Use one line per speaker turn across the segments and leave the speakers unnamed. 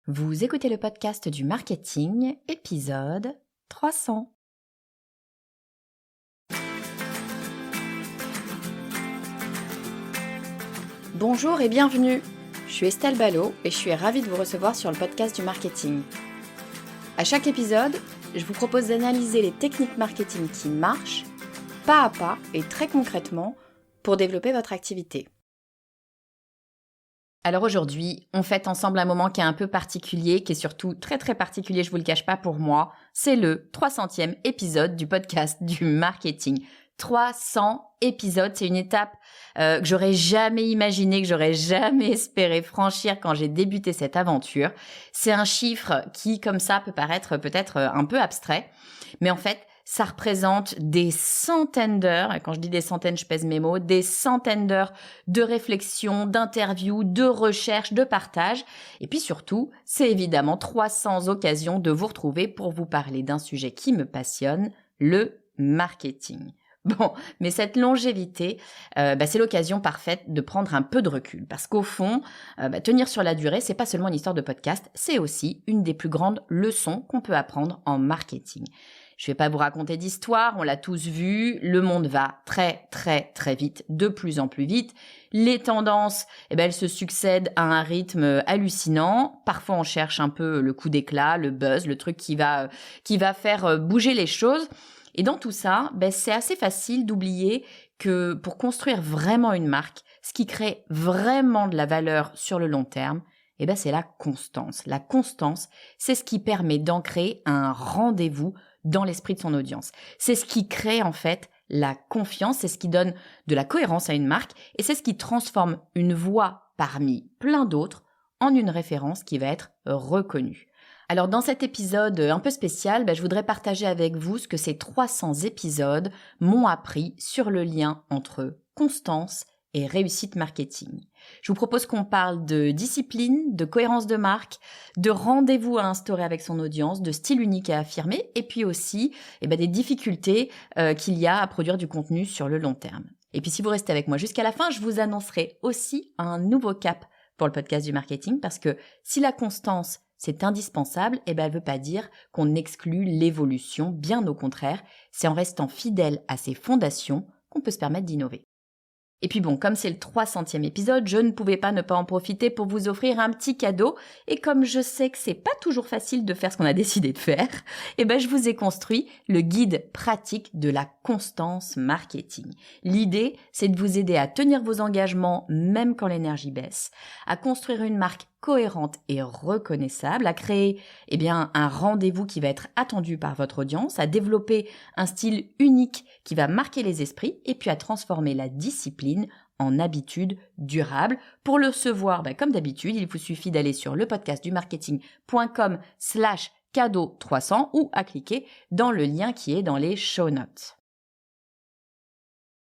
Vous écoutez le podcast du marketing, épisode 300. Bonjour et bienvenue. Je suis Estelle Ballot et je suis ravie de vous recevoir sur le podcast du marketing. À chaque épisode, je vous propose d'analyser les techniques marketing qui marchent, pas à pas et très concrètement, pour développer votre activité. Alors aujourd'hui, on fête ensemble un moment qui est un peu particulier, qui est surtout très très particulier, je vous le cache pas pour moi. C'est le 300e épisode du podcast du marketing. 300 épisodes, c'est une étape que j'aurais jamais imaginé, que j'aurais jamais espéré franchir quand j'ai débuté cette aventure. C'est un chiffre qui, comme ça, peut paraître peut-être un peu abstrait, mais en fait, ça représente des centaines d'heures, et quand je dis des centaines, je pèse mes mots, des centaines d'heures de réflexion, d'interviews, de recherche, de partage. Et puis surtout, c'est évidemment 300 occasions de vous retrouver pour vous parler d'un sujet qui me passionne, le marketing. Bon, mais cette longévité, c'est l'occasion parfaite de prendre un peu de recul. Parce qu'au fond, tenir sur la durée, c'est pas seulement une histoire de podcast, c'est aussi une des plus grandes leçons qu'on peut apprendre en marketing. Je vais pas vous raconter d'histoire, on l'a tous vu, le monde va très très très vite, de plus en plus vite. Les tendances, elles se succèdent à un rythme hallucinant. Parfois on cherche un peu le coup d'éclat, le buzz, le truc qui va faire bouger les choses. Et dans tout ça, c'est assez facile d'oublier que pour construire vraiment une marque, ce qui crée vraiment de la valeur sur le long terme, c'est la constance. La constance, c'est ce qui permet d'ancrer un rendez-vous dans l'esprit de son audience. C'est ce qui crée en fait la confiance, c'est ce qui donne de la cohérence à une marque et c'est ce qui transforme une voix parmi plein d'autres en une référence qui va être reconnue. Alors dans cet épisode un peu spécial, je voudrais partager avec vous ce que ces 300 épisodes m'ont appris sur le lien entre constance et réussite marketing. Je vous propose qu'on parle de discipline, de cohérence de marque, de rendez-vous à instaurer avec son audience, de style unique à affirmer, et puis aussi des difficultés qu'il y a à produire du contenu sur le long terme. Et puis si vous restez avec moi jusqu'à la fin, je vous annoncerai aussi un nouveau cap pour le podcast du marketing, parce que si la constance c'est indispensable, elle ne veut pas dire qu'on exclut l'évolution, bien au contraire, c'est en restant fidèle à ses fondations qu'on peut se permettre d'innover. Et puis bon, comme c'est le 300e épisode, je ne pouvais pas ne pas en profiter pour vous offrir un petit cadeau. Et comme je sais que c'est pas toujours facile de faire ce qu'on a décidé de faire, je vous ai construit le guide pratique de la constance marketing. L'idée, c'est de vous aider à tenir vos engagements même quand l'énergie baisse, à construire une marque cohérente et reconnaissable, à créer un rendez-vous qui va être attendu par votre audience, à développer un style unique qui va marquer les esprits et puis à transformer la discipline en habitude durable. Pour le recevoir, comme d'habitude, il vous suffit d'aller sur lepodcastdumarketing.com/cadeau300 ou à cliquer dans le lien qui est dans les show notes.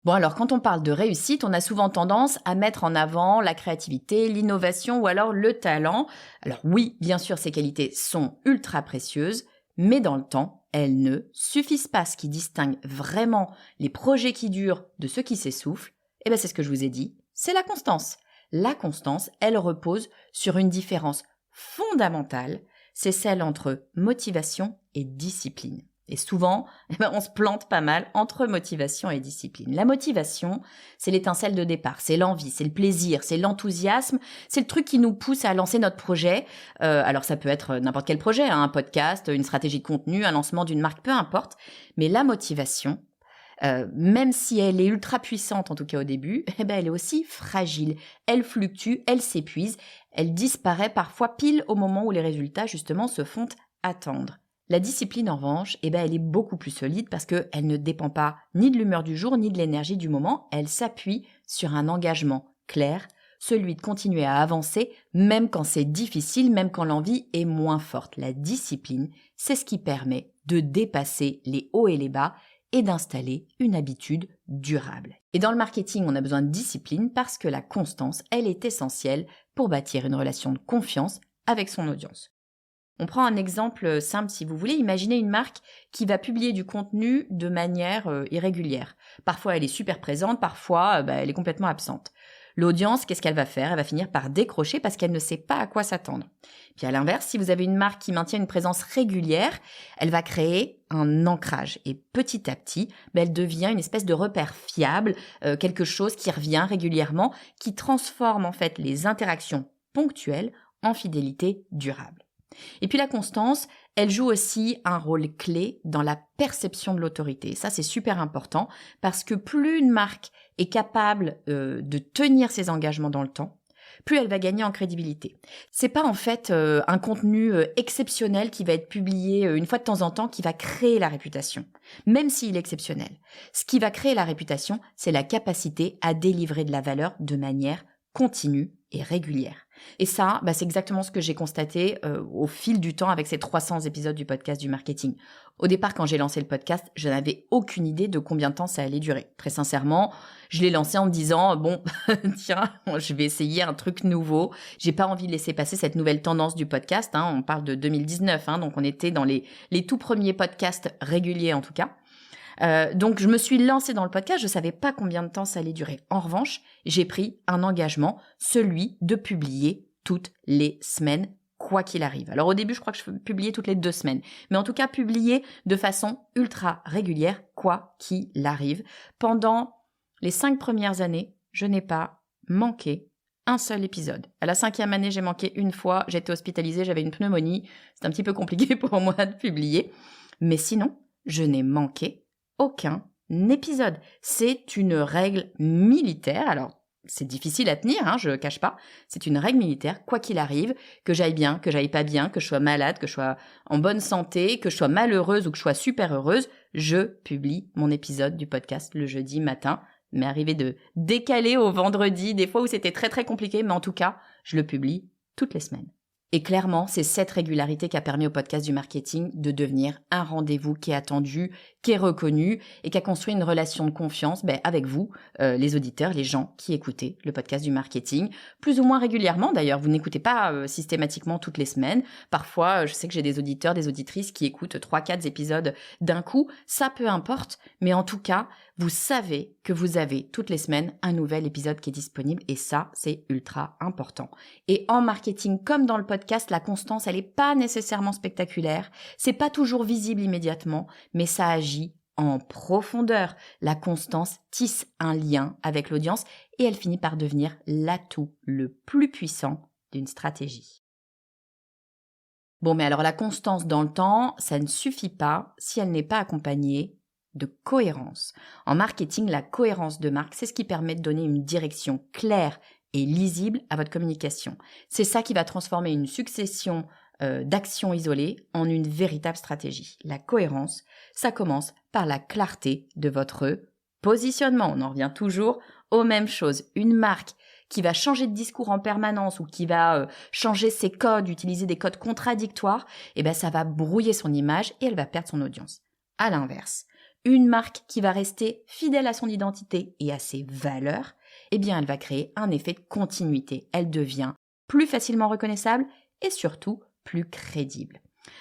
Bon alors, quand on parle de réussite, on a souvent tendance à mettre en avant la créativité, l'innovation ou alors le talent. Alors oui, bien sûr, ces qualités sont ultra précieuses, mais dans le temps, elles ne suffisent pas. Ce qui distingue vraiment les projets qui durent de ceux qui s'essoufflent, c'est ce que je vous ai dit, c'est la constance. La constance, elle repose sur une différence fondamentale, c'est celle entre motivation et discipline. Et souvent, on se plante pas mal entre motivation et discipline. La motivation, c'est l'étincelle de départ, c'est l'envie, c'est le plaisir, c'est l'enthousiasme, c'est le truc qui nous pousse à lancer notre projet. Alors ça peut être n'importe quel projet, un podcast, une stratégie de contenu, un lancement d'une marque, peu importe. Mais la motivation, même si elle est ultra puissante, en tout cas au début, elle est aussi fragile. Elle fluctue, elle s'épuise, elle disparaît parfois pile au moment où les résultats justement se font attendre. La discipline, en revanche, elle est beaucoup plus solide parce qu'elle ne dépend pas ni de l'humeur du jour, ni de l'énergie du moment. Elle s'appuie sur un engagement clair, celui de continuer à avancer, même quand c'est difficile, même quand l'envie est moins forte. La discipline, c'est ce qui permet de dépasser les hauts et les bas et d'installer une habitude durable. Et dans le marketing, on a besoin de discipline parce que la constance, elle est essentielle pour bâtir une relation de confiance avec son audience. On prend un exemple simple si vous voulez. Imaginez une marque qui va publier du contenu de manière irrégulière. Parfois, elle est super présente, parfois, elle est complètement absente. L'audience, qu'est-ce qu'elle va faire? Elle va finir par décrocher parce qu'elle ne sait pas à quoi s'attendre. Puis à l'inverse, si vous avez une marque qui maintient une présence régulière, elle va créer un ancrage. Et petit à petit, elle devient une espèce de repère fiable, quelque chose qui revient régulièrement, qui transforme en fait les interactions ponctuelles en fidélité durable. Et puis la constance, elle joue aussi un rôle clé dans la perception de l'autorité. Ça, c'est super important parce que plus une marque est capable de tenir ses engagements dans le temps, plus elle va gagner en crédibilité. C'est pas en fait un contenu exceptionnel qui va être publié une fois de temps en temps qui va créer la réputation, même s'il est exceptionnel. Ce qui va créer la réputation, c'est la capacité à délivrer de la valeur de manière continue et régulière. Et ça, c'est exactement ce que j'ai constaté au fil du temps avec ces 300 épisodes du podcast du marketing. Au départ, quand j'ai lancé le podcast, je n'avais aucune idée de combien de temps ça allait durer. Très sincèrement, je l'ai lancé en me disant, bon, tiens, je vais essayer un truc nouveau. J'ai pas envie de laisser passer cette nouvelle tendance du podcast. On parle de 2019, donc on était dans les tout premiers podcasts réguliers en tout cas. Donc, je me suis lancée dans le podcast, je savais pas combien de temps ça allait durer. En revanche, j'ai pris un engagement, celui de publier toutes les semaines, quoi qu'il arrive. Alors, au début, je crois que je publiais toutes les 2 semaines. Mais en tout cas, publier de façon ultra régulière, quoi qu'il arrive. Pendant les 5 premières années, je n'ai pas manqué un seul épisode. À la 5e année, j'ai manqué une fois, j'étais hospitalisée, j'avais une pneumonie. C'est un petit peu compliqué pour moi de publier. Mais sinon, je n'ai manqué aucun épisode. C'est une règle militaire. Alors, c'est difficile à tenir, je cache pas. C'est une règle militaire, quoi qu'il arrive, que j'aille bien, que j'aille pas bien, que je sois malade, que je sois en bonne santé, que je sois malheureuse ou que je sois super heureuse, je publie mon épisode du podcast le jeudi matin. Mais arrivé de décaler au vendredi, des fois où c'était très très compliqué, mais en tout cas, je le publie toutes les semaines. Et clairement, c'est cette régularité qui a permis au podcast du marketing de devenir un rendez-vous qui est attendu, qui est reconnu et qui a construit une relation de confiance avec vous, les auditeurs, les gens qui écoutez le podcast du marketing, plus ou moins régulièrement d'ailleurs. Vous n'écoutez pas systématiquement toutes les semaines. Parfois, je sais que j'ai des auditeurs, des auditrices qui écoutent 3-4 épisodes d'un coup. Ça, peu importe, mais en tout cas, vous savez que vous avez toutes les semaines un nouvel épisode qui est disponible et ça, c'est ultra important. Et en marketing, comme dans le podcast, la constance, elle n'est pas nécessairement spectaculaire. C'est pas toujours visible immédiatement, mais ça agit en profondeur. La constance tisse un lien avec l'audience et elle finit par devenir l'atout le plus puissant d'une stratégie. Bon, mais alors la constance dans le temps, ça ne suffit pas si elle n'est pas accompagnée de cohérence. En marketing, la cohérence de marque, c'est ce qui permet de donner une direction claire et lisible à votre communication. C'est ça qui va transformer une succession d'actions isolées en une véritable stratégie. La cohérence, ça commence par la clarté de votre positionnement. On en revient toujours aux mêmes choses. Une marque qui va changer de discours en permanence ou qui va changer ses codes, utiliser des codes contradictoires, ça va brouiller son image et elle va perdre son audience. À l'inverse, une marque qui va rester fidèle à son identité et à ses valeurs, elle va créer un effet de continuité. Elle devient plus facilement reconnaissable et surtout plus crédible.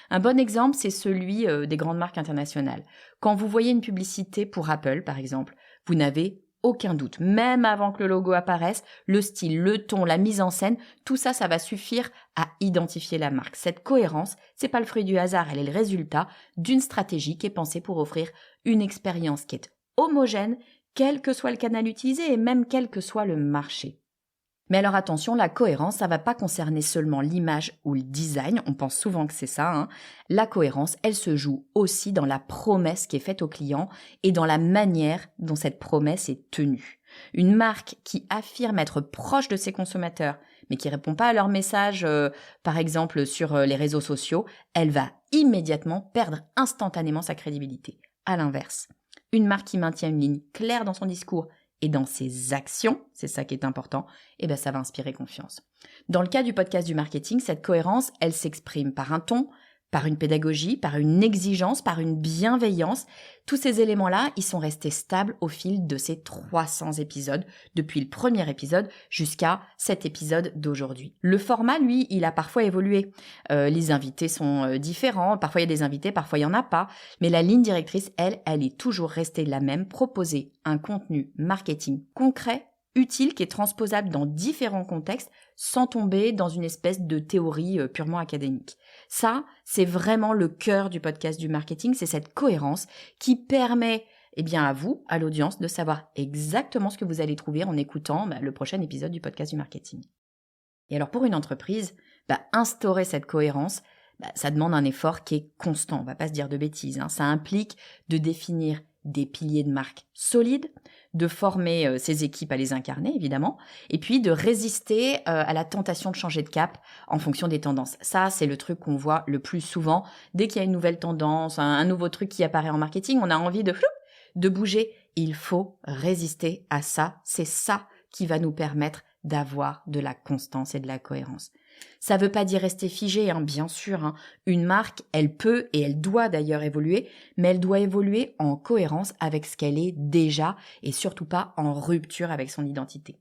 Un bon exemple, c'est celui des grandes marques internationales. Quand vous voyez une publicité pour Apple, par exemple, vous n'avez aucun doute, même avant que le logo apparaisse, le style, le ton, la mise en scène, tout ça, ça va suffire à identifier la marque. Cette cohérence, c'est pas le fruit du hasard, elle est le résultat d'une stratégie qui est pensée pour offrir une expérience qui est homogène, quel que soit le canal utilisé et même quel que soit le marché. Mais alors attention, la cohérence, ça va pas concerner seulement l'image ou le design, on pense souvent que c'est ça. La cohérence, elle se joue aussi dans la promesse qui est faite au client et dans la manière dont cette promesse est tenue. Une marque qui affirme être proche de ses consommateurs, mais qui répond pas à leurs messages, par exemple sur les réseaux sociaux, elle va immédiatement perdre instantanément sa crédibilité. À l'inverse, une marque qui maintient une ligne claire dans son discours et dans ses actions, c'est ça qui est important, ça va inspirer confiance. Dans le cas du podcast du marketing, cette cohérence, elle s'exprime par un ton, par une pédagogie, par une exigence, par une bienveillance. Tous ces éléments-là, ils sont restés stables au fil de ces 300 épisodes, depuis le premier épisode jusqu'à cet épisode d'aujourd'hui. Le format, lui, il a parfois évolué. Les invités sont différents, parfois il y a des invités, parfois il n'y en a pas, mais la ligne directrice, elle est toujours restée la même, proposer un contenu marketing concret, utile qui est transposable dans différents contextes sans tomber dans une espèce de théorie purement académique. Ça, c'est vraiment le cœur du podcast du marketing, c'est cette cohérence qui permet à vous, à l'audience, de savoir exactement ce que vous allez trouver en écoutant le prochain épisode du podcast du marketing. Et alors pour une entreprise, instaurer cette cohérence, ça demande un effort qui est constant, on va pas se dire de bêtises, Ça implique de définir des piliers de marque solides, de former ses équipes à les incarner évidemment, et puis de résister à la tentation de changer de cap en fonction des tendances. Ça, c'est le truc qu'on voit le plus souvent. Dès qu'il y a une nouvelle tendance, un nouveau truc qui apparaît en marketing, on a envie de bouger. Il faut résister à ça. C'est ça qui va nous permettre d'avoir de la constance et de la cohérence. Ça ne veut pas dire rester figé, bien sûr. Une marque, elle peut et elle doit d'ailleurs évoluer, mais elle doit évoluer en cohérence avec ce qu'elle est déjà et surtout pas en rupture avec son identité.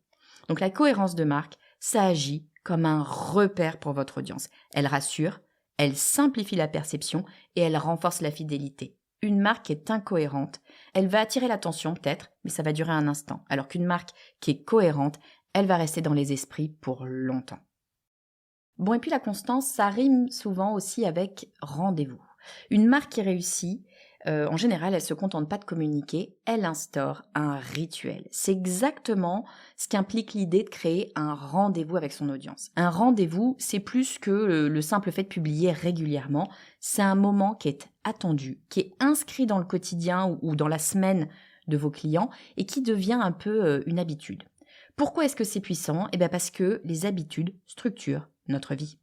Donc la cohérence de marque, ça agit comme un repère pour votre audience. Elle rassure, elle simplifie la perception et elle renforce la fidélité. Une marque qui est incohérente, elle va attirer l'attention peut-être, mais ça va durer un instant. Alors qu'une marque qui est cohérente, elle va rester dans les esprits pour longtemps. Bon, et puis la constance, ça rime souvent aussi avec rendez-vous. Une marque qui réussit, en général, elle se contente pas de communiquer, elle instaure un rituel. C'est exactement ce qu'implique l'idée de créer un rendez-vous avec son audience. Un rendez-vous, c'est plus que le simple fait de publier régulièrement. C'est un moment qui est attendu, qui est inscrit dans le quotidien ou dans la semaine de vos clients et qui devient un peu une habitude. Pourquoi est-ce que c'est puissant ? Parce que les habitudes structurent notre vie.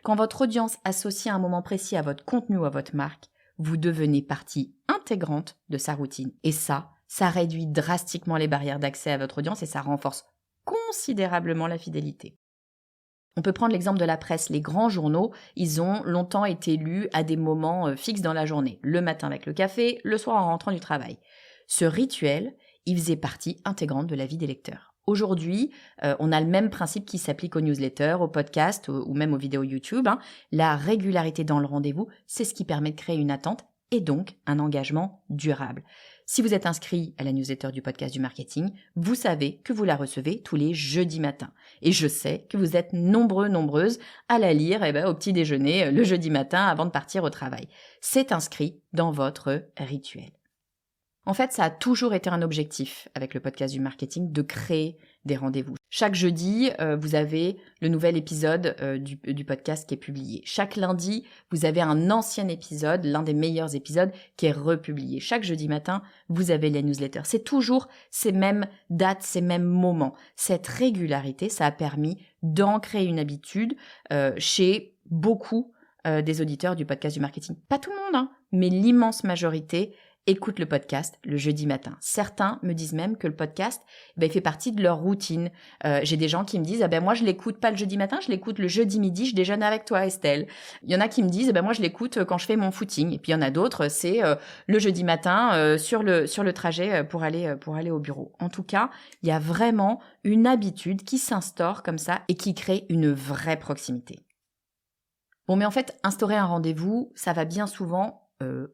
Quand votre audience associe un moment précis à votre contenu ou à votre marque, vous devenez partie intégrante de sa routine. Et ça réduit drastiquement les barrières d'accès à votre audience et ça renforce considérablement la fidélité. On peut prendre l'exemple de la presse. Les grands journaux, ils ont longtemps été lus à des moments fixes dans la journée. Le matin avec le café, le soir en rentrant du travail. Ce rituel, il faisait partie intégrante de la vie des lecteurs. Aujourd'hui, on a le même principe qui s'applique aux newsletters, aux podcasts ou même aux vidéos YouTube. La régularité dans le rendez-vous, c'est ce qui permet de créer une attente et donc un engagement durable. Si vous êtes inscrit à la newsletter du podcast du marketing, vous savez que vous la recevez tous les jeudis matins. Et je sais que vous êtes nombreuses à la lire au petit déjeuner le jeudi matin avant de partir au travail. C'est inscrit dans votre rituel. En fait, ça a toujours été un objectif avec le podcast du marketing de créer des rendez-vous. Chaque jeudi, vous avez le nouvel épisode du podcast qui est publié. Chaque lundi, vous avez un ancien épisode, l'un des meilleurs épisodes, qui est republié. Chaque jeudi matin, vous avez les newsletters. C'est toujours ces mêmes dates, ces mêmes moments. Cette régularité, ça a permis d'ancrer une habitude chez beaucoup des auditeurs du podcast du marketing. Pas tout le monde, mais l'immense majorité écoutent le podcast le jeudi matin. Certains me disent même que le podcast, il fait partie de leur routine. J'ai des gens qui me disent moi je l'écoute pas le jeudi matin, je l'écoute le jeudi midi, je déjeune avec toi Estelle. Il y en a qui me disent moi je l'écoute quand je fais mon footing. Et puis il y en a d'autres, c'est le jeudi matin sur le trajet pour aller au bureau. En tout cas, il y a vraiment une habitude qui s'instaure comme ça et qui crée une vraie proximité. Bon, mais en fait, instaurer un rendez-vous, ça va bien souvent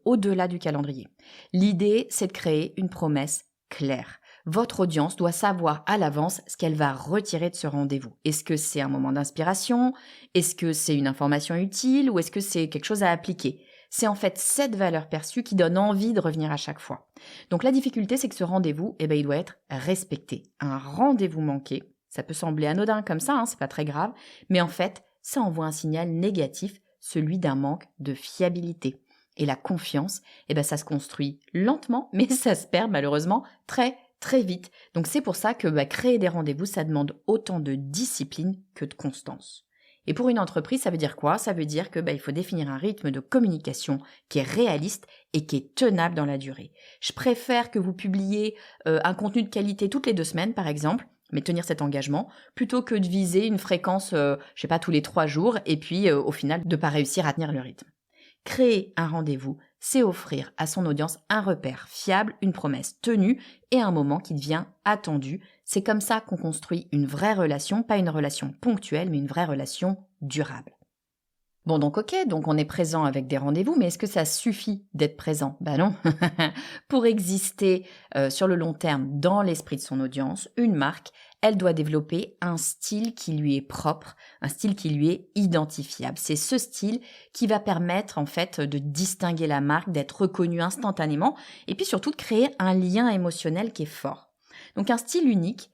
au-delà du calendrier. L'idée, c'est de créer une promesse claire. Votre audience doit savoir à l'avance ce qu'elle va retirer de ce rendez-vous. Est-ce que c'est un moment d'inspiration ? Est-ce que c'est une information utile ? Ou est-ce que c'est quelque chose à appliquer ? C'est en fait cette valeur perçue qui donne envie de revenir à chaque fois. Donc la difficulté, c'est que ce rendez-vous, il doit être respecté. Un rendez-vous manqué, ça peut sembler anodin comme ça, c'est pas très grave, mais en fait, ça envoie un signal négatif, celui d'un manque de fiabilité. Et la confiance, ça se construit lentement, mais ça se perd malheureusement très, très vite. Donc c'est pour ça que créer des rendez-vous, ça demande autant de discipline que de constance. Et pour une entreprise, ça veut dire quoi ? Ça veut dire que il faut définir un rythme de communication qui est réaliste et qui est tenable dans la durée. Je préfère que vous publiez un contenu de qualité toutes les 2 semaines, par exemple, mais tenir cet engagement, plutôt que de viser une fréquence, tous les 3 jours, et puis au final, de pas réussir à tenir le rythme. Créer un rendez-vous, c'est offrir à son audience un repère fiable, une promesse tenue et un moment qui devient attendu. C'est comme ça qu'on construit une vraie relation, pas une relation ponctuelle, mais une vraie relation durable. Bon, donc ok, donc on est présent avec des rendez-vous, mais est-ce que ça suffit d'être présent? Ben non. Pour exister sur le long terme dans l'esprit de son audience, une marque, elle doit développer un style qui lui est propre, un style qui lui est identifiable. C'est ce style qui va permettre en fait de distinguer la marque, d'être reconnue instantanément, et puis surtout de créer un lien émotionnel qui est fort. Donc un style unique,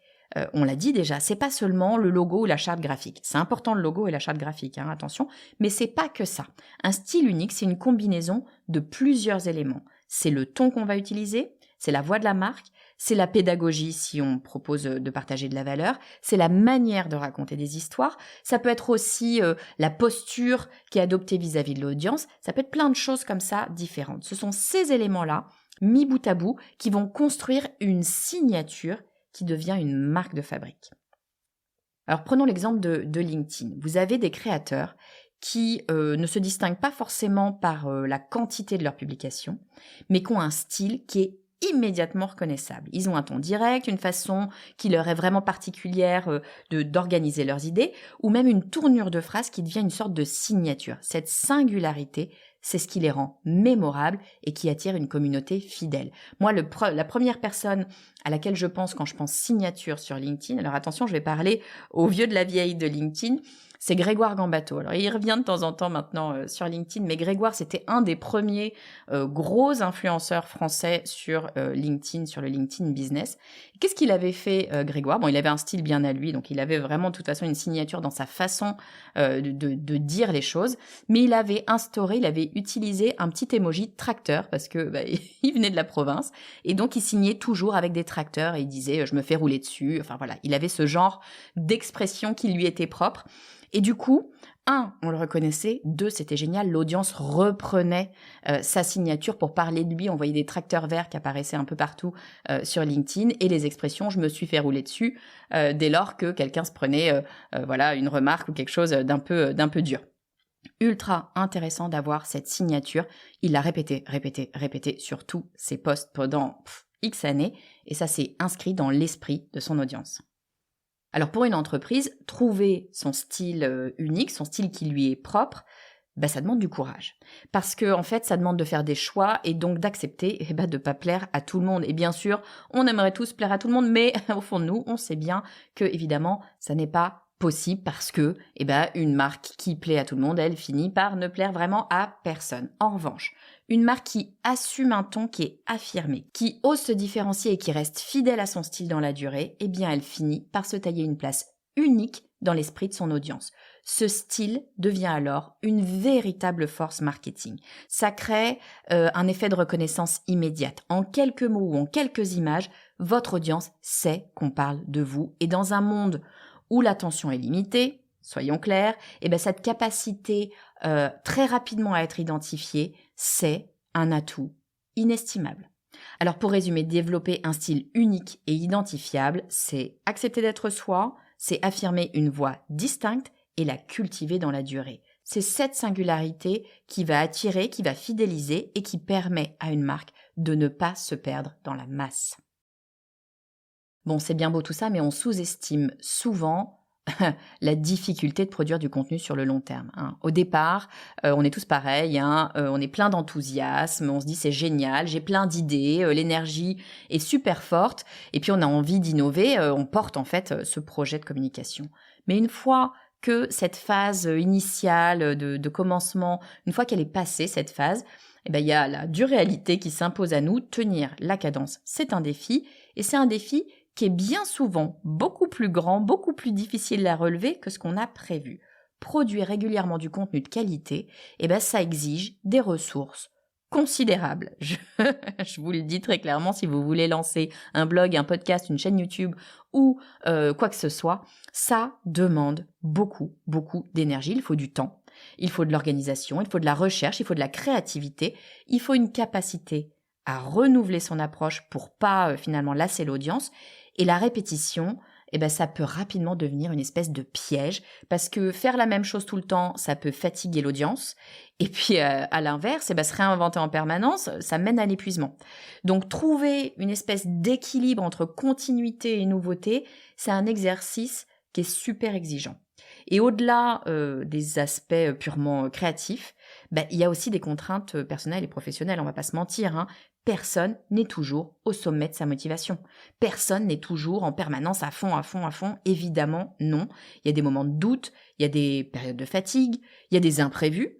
on l'a dit déjà, c'est pas seulement le logo ou la charte graphique. C'est important le logo et la charte graphique, hein, attention, mais c'est pas que ça. Un style unique, c'est une combinaison de plusieurs éléments. C'est le ton qu'on va utiliser, c'est la voix de la marque, c'est la pédagogie si on propose de partager de la valeur, c'est la manière de raconter des histoires, ça peut être aussi la posture qui est adoptée vis-à-vis de l'audience, ça peut être plein de choses comme ça différentes. Ce sont ces éléments-là, mis bout à bout, qui vont construire une signature qui devient une marque de fabrique. Alors prenons l'exemple de LinkedIn. Vous avez des créateurs qui ne se distinguent pas forcément par la quantité de leurs publications, mais qui ont un style qui est immédiatement reconnaissable. Ils ont un ton direct, une façon qui leur est vraiment particulière d'organiser leurs idées, ou même une tournure de phrase qui devient une sorte de signature. Cette singularité, c'est ce qui les rend mémorables et qui attire une communauté fidèle. Moi, la première personne à laquelle je pense quand je pense signature sur LinkedIn, alors attention, je vais parler aux vieux de la vieille de LinkedIn, c'est Grégoire Gambato. Alors, il revient de temps en temps maintenant sur LinkedIn, mais Grégoire, c'était un des premiers gros influenceurs français sur LinkedIn, sur le LinkedIn Business. Qu'est-ce qu'il avait fait, Grégoire? Bon, il avait un style bien à lui, donc il avait vraiment de toute façon une signature dans sa façon de dire les choses, mais il avait utilisé un petit emoji tracteur, parce que il venait de la province, et donc il signait toujours avec des tracteurs, et il disait « je me fais rouler dessus », enfin voilà, il avait ce genre d'expression qui lui était propre. Et du coup, on le reconnaissait, 2, c'était génial, l'audience reprenait sa signature pour parler de lui, on voyait des tracteurs verts qui apparaissaient un peu partout sur LinkedIn, et les expressions « je me suis fait rouler dessus » dès lors que quelqu'un se prenait une remarque ou quelque chose d'un peu dur. Ultra intéressant d'avoir cette signature, il l'a répété sur tous ses posts pendant X années, et ça s'est inscrit dans l'esprit de son audience. Alors pour une entreprise, trouver son style unique, son style qui lui est propre, ça demande du courage. Parce que en fait, ça demande de faire des choix et donc d'accepter de ne pas plaire à tout le monde. Et bien sûr, on aimerait tous plaire à tout le monde, mais au fond de nous, on sait bien que évidemment, ça n'est pas possible parce que une marque qui plaît à tout le monde, elle finit par ne plaire vraiment à personne. En revanche, une marque qui assume un ton qui est affirmé, qui ose se différencier et qui reste fidèle à son style dans la durée, elle finit par se tailler une place unique dans l'esprit de son audience. Ce style devient alors une véritable force marketing. Ça crée un effet de reconnaissance immédiate. En quelques mots ou en quelques images, votre audience sait qu'on parle de vous. Et dans un monde où l'attention est limitée, soyons clairs, cette capacité très rapidement à être identifiée, c'est un atout inestimable. Alors pour résumer, développer un style unique et identifiable, c'est accepter d'être soi, c'est affirmer une voix distincte et la cultiver dans la durée. C'est cette singularité qui va attirer, qui va fidéliser et qui permet à une marque de ne pas se perdre dans la masse. Bon, c'est bien beau tout ça, mais on sous-estime souvent la difficulté de produire du contenu sur le long terme. Au départ, on est tous pareils, on est plein d'enthousiasme, on se dit c'est génial, j'ai plein d'idées, l'énergie est super forte, et puis on a envie d'innover, on porte en fait ce projet de communication. Mais une fois que cette phase initiale de commencement, une fois qu'elle est passée, cette phase, il y a la dure réalité qui s'impose à nous, tenir la cadence, c'est un défi, et c'est un défi qui est bien souvent beaucoup plus grand, beaucoup plus difficile à relever que ce qu'on a prévu. Produire régulièrement du contenu de qualité, ça exige des ressources considérables. Je vous le dis très clairement, si vous voulez lancer un blog, un podcast, une chaîne YouTube ou quoi que ce soit, ça demande beaucoup d'énergie. Il faut du temps, il faut de l'organisation, il faut de la recherche, il faut de la créativité, il faut une capacité à renouveler son approche pour pas finalement lasser l'audience. Et la répétition, ça peut rapidement devenir une espèce de piège parce que faire la même chose tout le temps, ça peut fatiguer l'audience. Et puis, à l'inverse, se réinventer en permanence, ça mène à l'épuisement. Donc, trouver une espèce d'équilibre entre continuité et nouveauté, c'est un exercice qui est super exigeant. Et au-delà des aspects purement créatifs, il y a aussi des contraintes personnelles et professionnelles, on va pas se mentir, hein. Personne n'est toujours au sommet de sa motivation. Personne n'est toujours en permanence à fond, à fond, à fond. Évidemment, non. Il y a des moments de doute, il y a des périodes de fatigue, il y a des imprévus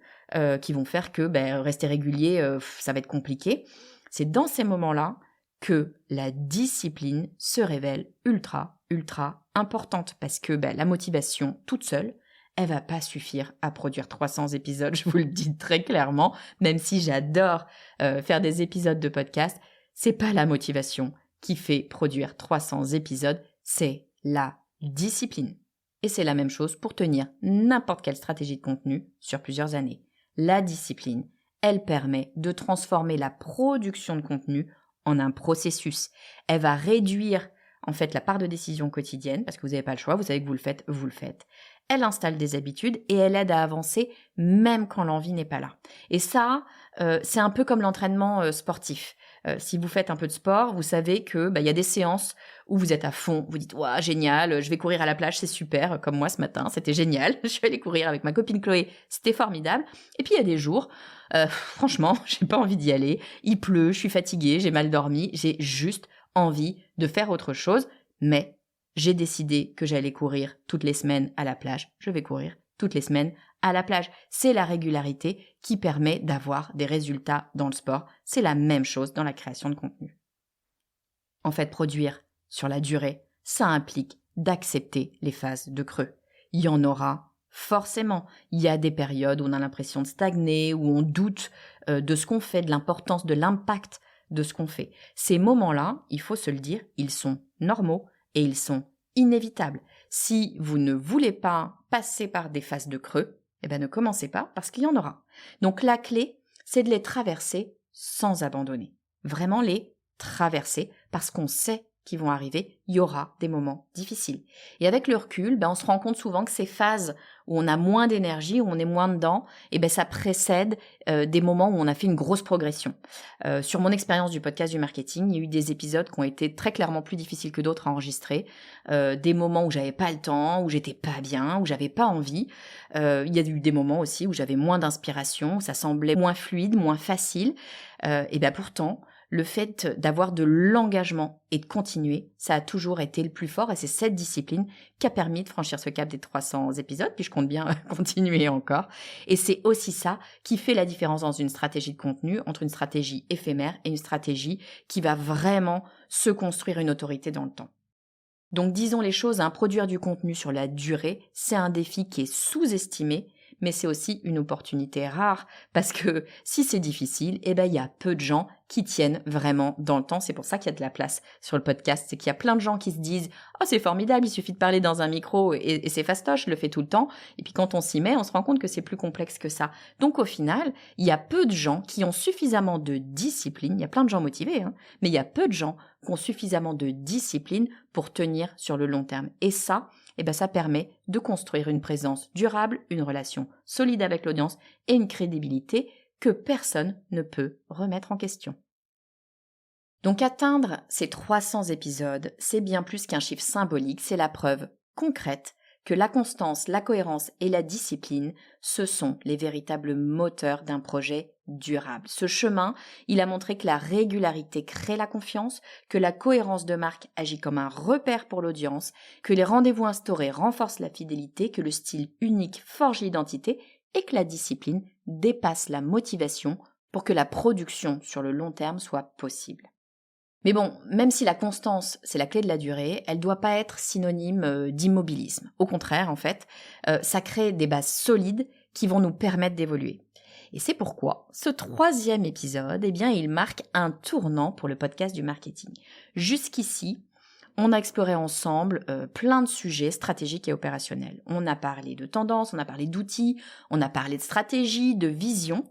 qui vont faire que rester régulier, ça va être compliqué. C'est dans ces moments-là que la discipline se révèle ultra, ultra importante parce que la motivation toute seule, elle va pas suffire à produire 300 épisodes, je vous le dis très clairement, même si j'adore faire des épisodes de podcast, c'est pas la motivation qui fait produire 300 épisodes, c'est la discipline. Et c'est la même chose pour tenir n'importe quelle stratégie de contenu sur plusieurs années. La discipline, elle permet de transformer la production de contenu en un processus. Elle va réduire en fait la part de décision quotidienne parce que vous n'avez pas le choix, vous savez que vous le faites, vous le faites. Elle installe des habitudes et elle aide à avancer même quand l'envie n'est pas là. Et ça, c'est un peu comme l'entraînement sportif. Si vous faites un peu de sport, vous savez que y a des séances où vous êtes à fond, vous dites « Waouh, génial, je vais courir à la plage, c'est super », comme moi ce matin, c'était génial. Je suis allée courir avec ma copine Chloé, c'était formidable. Et puis il y a des jours, franchement, j'ai pas envie d'y aller, il pleut, je suis fatiguée, j'ai mal dormi, j'ai juste envie de faire autre chose, mais j'ai décidé que j'allais courir toutes les semaines à la plage. Je vais courir toutes les semaines à la plage. C'est la régularité qui permet d'avoir des résultats dans le sport. C'est la même chose dans la création de contenu. En fait, produire sur la durée, ça implique d'accepter les phases de creux. Il y en aura forcément. Il y a des périodes où on a l'impression de stagner, où on doute de ce qu'on fait, de l'importance, de l'impact de ce qu'on fait. Ces moments-là, il faut se le dire, ils sont normaux et ils sont inévitables. Si vous ne voulez pas passer par des phases de creux, ne commencez pas parce qu'il y en aura. Donc la clé, c'est de les traverser sans abandonner. Vraiment les traverser parce qu'on sait qu'ils vont arriver, il y aura des moments difficiles. Et avec le recul, on se rend compte souvent que ces phases où on a moins d'énergie, où on est moins dedans, ça précède des moments où on a fait une grosse progression. Sur mon expérience du podcast du marketing, il y a eu des épisodes qui ont été très clairement plus difficiles que d'autres à enregistrer, des moments où j'avais pas le temps, où j'étais pas bien, où j'avais pas envie. Il y a eu des moments aussi où j'avais moins d'inspiration, où ça semblait moins fluide, moins facile. Pourtant, le fait d'avoir de l'engagement et de continuer, ça a toujours été le plus fort et c'est cette discipline qui a permis de franchir ce cap des 300 épisodes, puis je compte bien continuer encore. Et c'est aussi ça qui fait la différence dans une stratégie de contenu entre une stratégie éphémère et une stratégie qui va vraiment se construire une autorité dans le temps. Donc disons les choses, produire du contenu sur la durée, c'est un défi qui est sous-estimé, mais c'est aussi une opportunité rare parce que si c'est difficile, il y a peu de gens qui tiennent vraiment dans le temps. C'est pour ça qu'il y a de la place sur le podcast. C'est qu'il y a plein de gens qui se disent « Oh, c'est formidable, il suffit de parler dans un micro et c'est fastoche, je le fais tout le temps. » Et puis quand on s'y met, on se rend compte que c'est plus complexe que ça. Donc au final, il y a peu de gens qui ont suffisamment de discipline. Il y a plein de gens motivés, mais il y a peu de gens qui ont suffisamment de discipline pour tenir sur le long terme. Et ça, ça permet de construire une présence durable, une relation solide avec l'audience et une crédibilité que personne ne peut remettre en question. Donc atteindre ces 300 épisodes, c'est bien plus qu'un chiffre symbolique, c'est la preuve concrète que la constance, la cohérence et la discipline, ce sont les véritables moteurs d'un projet durable. Ce chemin, il a montré que la régularité crée la confiance, que la cohérence de marque agit comme un repère pour l'audience, que les rendez-vous instaurés renforcent la fidélité, que le style unique forge l'identité et que la discipline dépasse la motivation pour que la production sur le long terme soit possible. Mais bon, même si la constance, c'est la clé de la durée, elle ne doit pas être synonyme d'immobilisme. Au contraire, en fait, ça crée des bases solides qui vont nous permettre d'évoluer. Et c'est pourquoi ce 3e épisode, il marque un tournant pour le podcast du marketing. Jusqu'ici, on a exploré ensemble plein de sujets stratégiques et opérationnels. On a parlé de tendances, on a parlé d'outils, on a parlé de stratégie, de vision.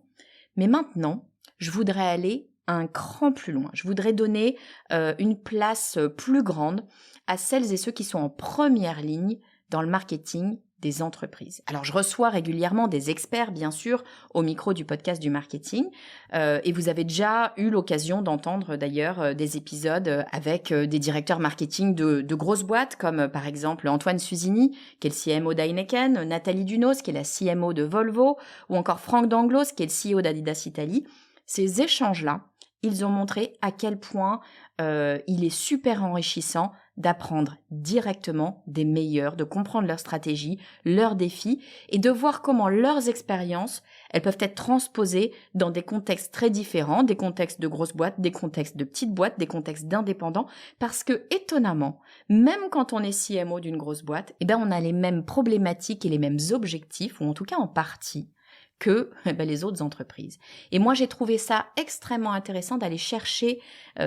Mais maintenant, je voudrais aller un cran plus loin. Je voudrais donner une place plus grande à celles et ceux qui sont en première ligne dans le marketing des entreprises. Alors, je reçois régulièrement des experts, bien sûr, au micro du podcast du marketing. Et vous avez déjà eu l'occasion d'entendre d'ailleurs des épisodes avec des directeurs marketing de grosses boîtes, comme par exemple Antoine Suzini, qui est le CMO d'Heineken, Nathalie Dunos, qui est la CMO de Volvo, ou encore Franck Danglos, qui est le CEO d'Adidas Italie. Ces échanges-là, ils ont montré à quel point il est super enrichissant d'apprendre directement des meilleurs, de comprendre leurs stratégies, leurs défis et de voir comment leurs expériences, elles peuvent être transposées dans des contextes très différents, des contextes de grosses boîtes, des contextes de petites boîtes, des contextes d'indépendants, parce que étonnamment, même quand on est CMO d'une grosse boîte, on a les mêmes problématiques et les mêmes objectifs, ou en tout cas en partie, que les autres entreprises. Et moi, j'ai trouvé ça extrêmement intéressant d'aller chercher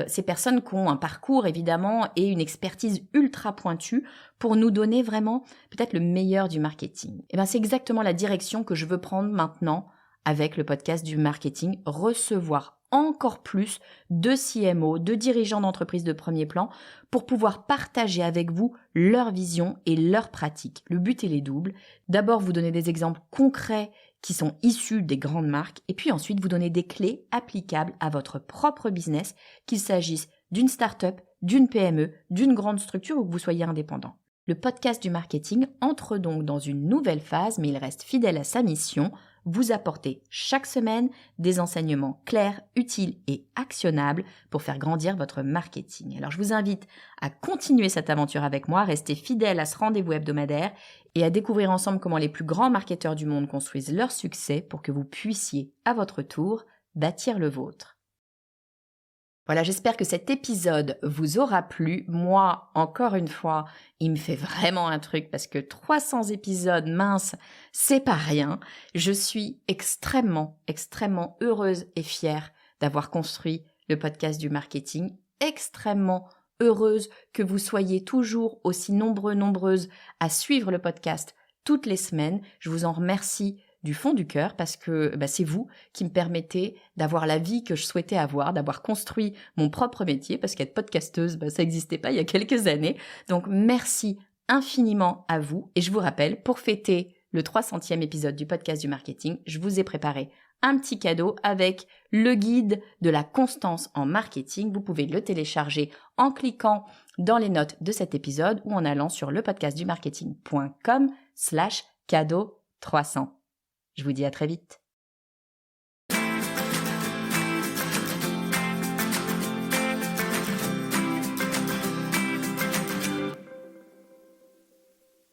ces personnes qui ont un parcours, évidemment, et une expertise ultra pointue pour nous donner vraiment peut-être le meilleur du marketing. Et c'est exactement la direction que je veux prendre maintenant avec le podcast du marketing, recevoir encore plus de CMO, de dirigeants d'entreprises de premier plan pour pouvoir partager avec vous leur vision et leurs pratiques. Le but, il est double. D'abord, vous donner des exemples concrets qui sont issus des grandes marques et puis ensuite vous donner des clés applicables à votre propre business, qu'il s'agisse d'une start-up, d'une PME, d'une grande structure ou que vous soyez indépendant. Le podcast du marketing entre donc dans une nouvelle phase, mais il reste fidèle à sa mission, vous apporter chaque semaine des enseignements clairs, utiles et actionnables pour faire grandir votre marketing. Alors je vous invite à continuer cette aventure avec moi, à rester fidèle à ce rendez-vous hebdomadaire et à découvrir ensemble comment les plus grands marketeurs du monde construisent leur succès pour que vous puissiez, à votre tour, bâtir le vôtre. Voilà, j'espère que cet épisode vous aura plu. Moi, encore une fois, il me fait vraiment un truc parce que 300 épisodes, mince, c'est pas rien. Je suis extrêmement heureuse et fière d'avoir construit le podcast du marketing. Extrêmement heureuse que vous soyez toujours aussi nombreuses à suivre le podcast toutes les semaines. Je vous en remercie du fond du cœur parce que c'est vous qui me permettez d'avoir la vie que je souhaitais avoir, d'avoir construit mon propre métier parce qu'être podcasteuse, ça n'existait pas il y a quelques années. Donc merci infiniment à vous et je vous rappelle, pour fêter le 300e épisode du podcast du marketing, je vous ai préparé un petit cadeau avec le guide de la constance en marketing. Vous pouvez le télécharger en cliquant dans les notes de cet épisode ou en allant sur lepodcastdumarketing.com/cadeau 300. Je vous dis à très vite.